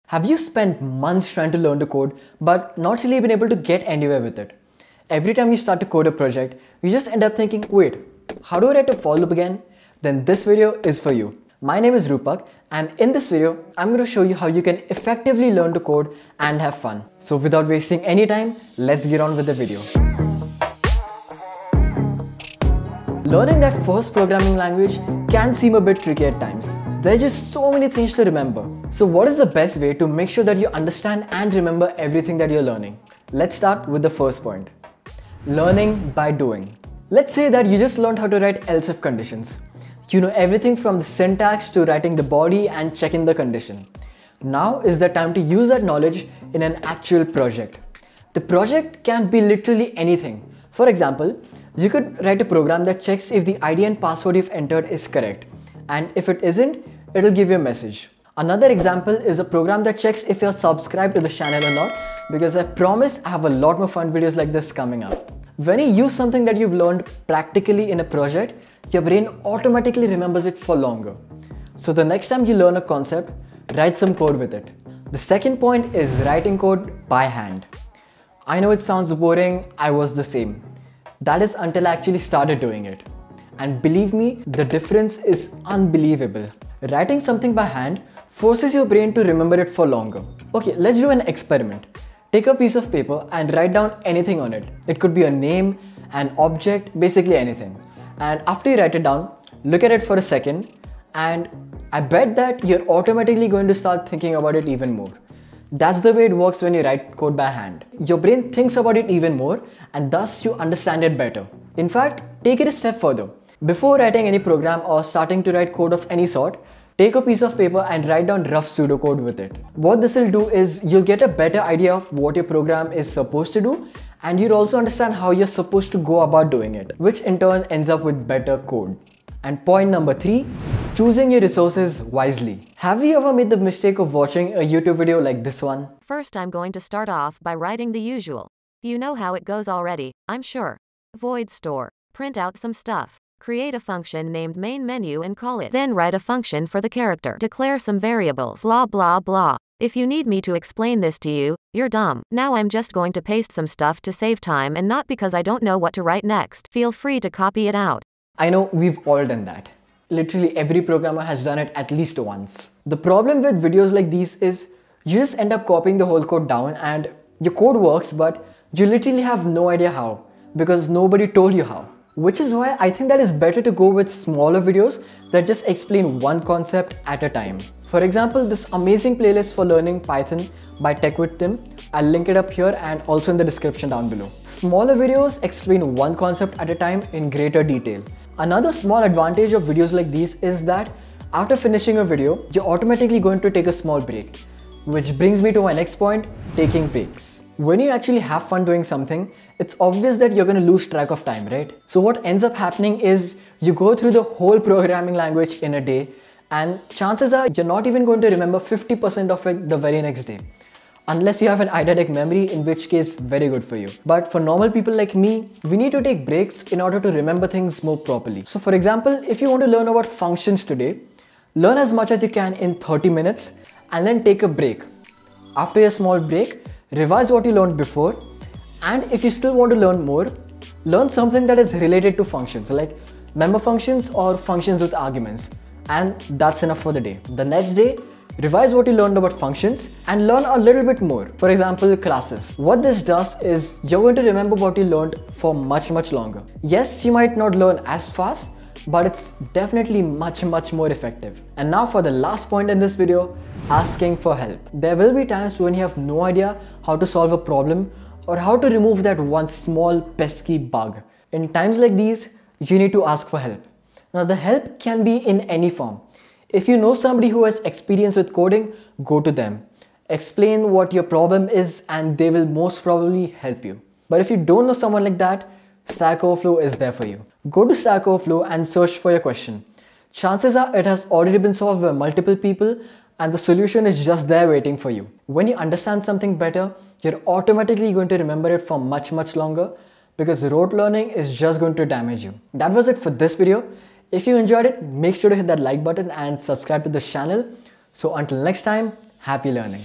Have you spent months trying to learn to code but not really been able to get anywhere with it? Every time you start to code a project, you just end up thinking, wait, how do I write a for loop again? Then this video is for you. My name is Rupak, and in this video, I'm going to show you how you can effectively learn to code and have fun. So without wasting any time, let's get on with the video. Learning that first programming language can seem a bit tricky at times. There are just so many things to remember. So what is the best way to make sure that you understand and remember everything that you're learning? Let's start with the first point. Learning by doing. Let's say that you just learned how to write else if conditions. You know everything from the syntax to writing the body and checking the condition. Now is the time to use that knowledge in an actual project. The project can be literally anything. For example, you could write a program that checks if the ID and password you've entered is correct. And if it isn't, it'll give you a message. Another example is a program that checks if you're subscribed to the channel or not, because I promise I have a lot more fun videos like this coming up. When you use something that you've learned practically in a project, your brain automatically remembers it for longer. So the next time you learn a concept, write some code with it. The second point is writing code by hand. I know it sounds boring, I was the same. That is until I actually started doing it. And believe me, the difference is unbelievable. Writing something by hand forces your brain to remember it for longer. Okay, let's do an experiment. Take a piece of paper and write down anything on it. It could be a name, an object, basically anything. And after you write it down, look at it for a second, and I bet that you're automatically going to start thinking about it even more. That's the way it works when you write code by hand. Your brain thinks about it even more, and thus you understand it better. In fact, take it a step further. Before writing any program or starting to write code of any sort, take a piece of paper and write down rough pseudocode with it. What this will do is you'll get a better idea of what your program is supposed to do, and you'll also understand how you're supposed to go about doing it, which in turn ends up with better code. And point number 3, choosing your resources wisely. Have you ever made the mistake of watching a YouTube video like this one? First, I'm going to start off by writing the usual. You know how it goes already, I'm sure. Void store. Print out some stuff. Create a function named main menu and call it. Then write a function for the character. Declare some variables. Blah blah blah. If you need me to explain this to you, you're dumb. Now I'm just going to paste some stuff to save time and not because I don't know what to write next. Feel free to copy it out. I know we've all done that. Literally every programmer has done it at least once. The problem with videos like these is you just end up copying the whole code down and your code works, but you literally have no idea how because nobody told you how. Which is why I think that it's better to go with smaller videos that just explain one concept at a time. For example, this amazing playlist for learning Python by Tech with Tim, I'll link it up here and also in the description down below. Smaller videos explain one concept at a time in greater detail. Another small advantage of videos like these is that after finishing a video, you're automatically going to take a small break. Which brings me to my next point, taking breaks. When you actually have fun doing something, it's obvious that you're going to lose track of time, right? So what ends up happening is you go through the whole programming language in a day, and chances are you're not even going to remember 50% of it the very next day. Unless you have an eidetic memory, in which case very good for you. But for normal people like me, we need to take breaks in order to remember things more properly. So for example, if you want to learn about functions today, learn as much as you can in 30 minutes and then take a break. After your small break, revise what you learned before, and if you still want to learn more, learn something that is related to functions like member functions or functions with arguments, and that's enough for the day. The next day, revise what you learned about functions and learn a little bit more. For example, classes. What this does is you're going to remember what you learned for much longer. Yes, you might not learn as fast, but it's definitely much more effective. And now for the last point in this video, asking for help. There will be times when you have no idea how to solve a problem or how to remove that one small pesky bug. In times like these, you need to ask for help. Now the help can be in any form. If you know somebody who has experience with coding, go to them. Explain what your problem is and they will most probably help you. But if you don't know someone like that, Stack Overflow is there for you. Go to Stack Overflow and search for your question. Chances are it has already been solved by multiple people and the solution is just there waiting for you. When you understand something better, you're automatically going to remember it for much longer because rote learning is just going to damage you. That was it for this video. If you enjoyed it, make sure to hit that like button and subscribe to this channel. So until next time, Happy learning.